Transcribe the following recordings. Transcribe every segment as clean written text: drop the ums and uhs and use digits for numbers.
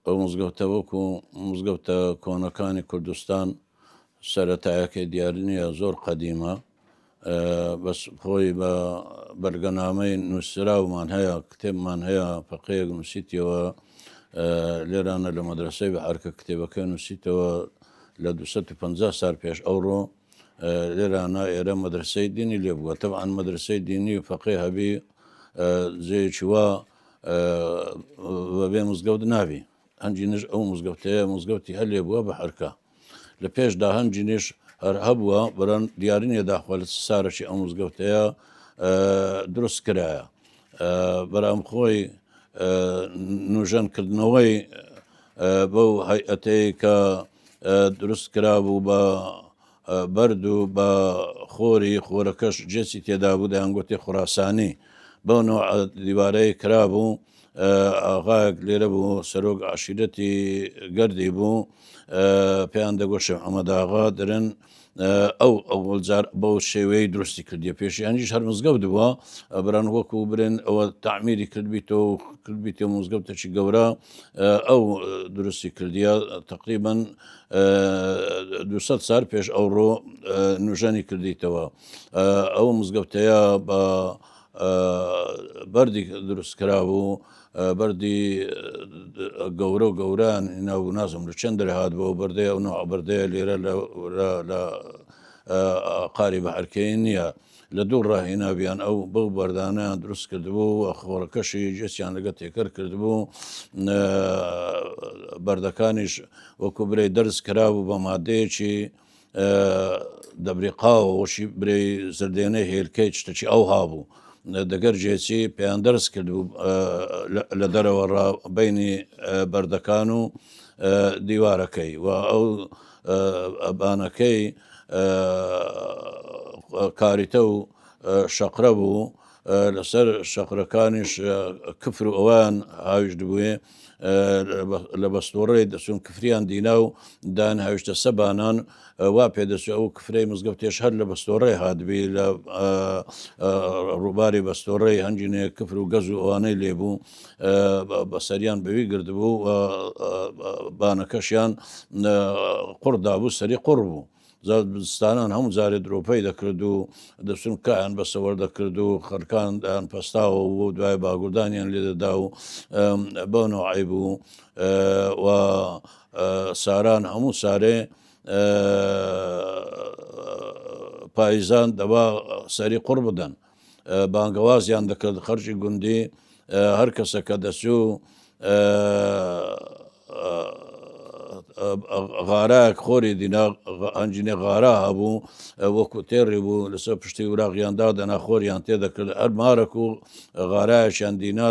ئەو مزگەوتە وەکو مزگەوتە کۆنەکانی کوردستان سەرەتایەکەی دیاری نییە زۆر قەدیمە بەس خۆی بە بەرگەنامەی نووسراومان هەیە کتێبمان هەیە فەقەیەک نووسیتەوە لێرانە لە مەدرسەی بە هەرکە کتێبەکە نووسیتەوە لە 250 سال پێش ئەوڕۆ لێرانە ئێرە مەدرسەی دینی لێ بووە تەبعاً مەدرسەی دینی و فەقێ هەبی جێیەکی وا بەبێ مزگەوت ناوی هەنجینش ئەو مزگەوتەیە مزگەوتی هەلێ بووە بە هەرکە لە پێشدا هەنجینش هەر هەبووە بەرەن دیارینە داخوا لە سارەی ئەو مزگەوتەیە دروست کرایە بەرام خۆی نوژەنکردنەوەی بەو هەیئەتەی کە دروست کرابوو بە بەرد و بە خۆری خۆرەکەش جێسی تێدا بوو دەیانگوتی خوڕاسانی بەو نوع دیوارەی کرابوو ئاغایەک لێرە بوو سەرۆک عشیرەتی گەردی بوو پێیان دەگۆشە ئەمەداغا دەرن ئەو ئەوەلجار بەو شێوەیە درستی کردیە پێشیانیش هەر مزگەوت بووە بەران وەکو برن ئەوە تعمیری کردبییتەوە کردبییتە مزگەوتەی گەورە ئەو درستی کردیە تقریبا 200 سال پێش ئەوڕۆ نوژەنی کردیتەوە ئەو مزگەوتەیە بە بەردی دروستکرا بوو بەردی گەورە و گەوران ناو نازم لە چەند دەرهات بۆ بەردەیە و نوع بەردەیە لێرە لە قاری بە هەرکەی نییە لە دوو ڕاهێنابیان ئەو بەو بەردانیان دروست کردبوو خۆڕەکەشی جێسیان لەگە تێکەر کردبوو بەردەکانیش وەکو برەی دەرز کرابوو بە مادەیەکی دەبریقاوە وەشی برەی زردێنەی هێلکەی شتێکی ئەو هابوو دەگەر جێچی پێیان دەرز کردبوو لە دەرەوە بینی بەردەکان و دیوارەکەی و ئەو بانەکەی کاریتە و شەقرە بوو لەسەر شەقرەکانیش کفر و ئەوان هاویش دەبووێ لە بەستۆڕێ دەچون کفریان دینا و دان هاویشتە سەبانان وا پێدەچێت ئەو کفرەی مزگەوتێش هەر لە بەستۆڕێ هاتبی لە ڕووباری بەستۆڕێی هەنجینەیە کفر و گەز و ئەوانەی لێبوو بەسەریان بەوی گردبوو بانەکەشیان قوڕدا بوو سەری قوڕ بوو زستانان هەموو جارێ درۆپەی دەکرد و دەچون کایان بەسەوەەر دەکرد و خەرکاندان پستاوە بۆ دوای باگوردانیان لێدەدا و بۆ نوعی بوو و ساران هەموو سارێ پاییزان دەبا سەری قوڕ بدەن بانگەوازیان دەکرد خەرجی گوندی هەر کەسەکە دەچوو غارایەک خۆری دینا ئەنجینێ غارا هەبوو وەکو تێڕی بوو لەسەر پشتی وراغیاندا دەنا خۆریان تێدەکرد هەر مارەك و غارایەشیان دینا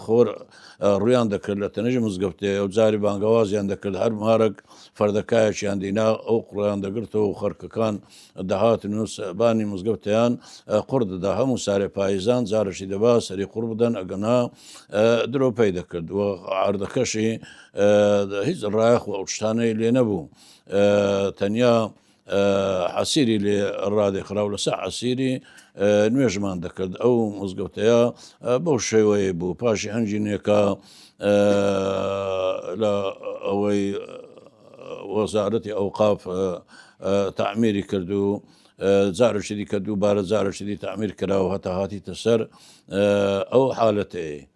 خۆر ڕویان دەکرد لە تەنەژی مزگەوتێ ئەو جاری بانگەوازیان دەکرد هەر مارەك فەردەکایەکیان دینا ئەو قوڕیان دەگرتەوە و خەرکەکان دەهاتن و بانی مزگەوتیان قوڕ دەدا هەموو سارێ پاییزان جارشی دەبا سەری قوڕ بدەن ئەگەنا درۆپەی دەکرد و عاردەکەشی هیچ ڕایەخ و ئەو شتانەی لێ نەبوو تەنیا حەسیری لێ ڕادێخرا و لەسەر حەسیری نوێژمان دەکرد ئەو مزگەوتەیە بەو شێوەیە بوو پاشی هەنجینێکە لە ئەوەی وەزارەتی ئەوقاف تعمیری کرد و جارشی دیکە دووبارە جارشی دی تعمیر کراوە هەتا هاتیتە سەر ئەو حالەتەیە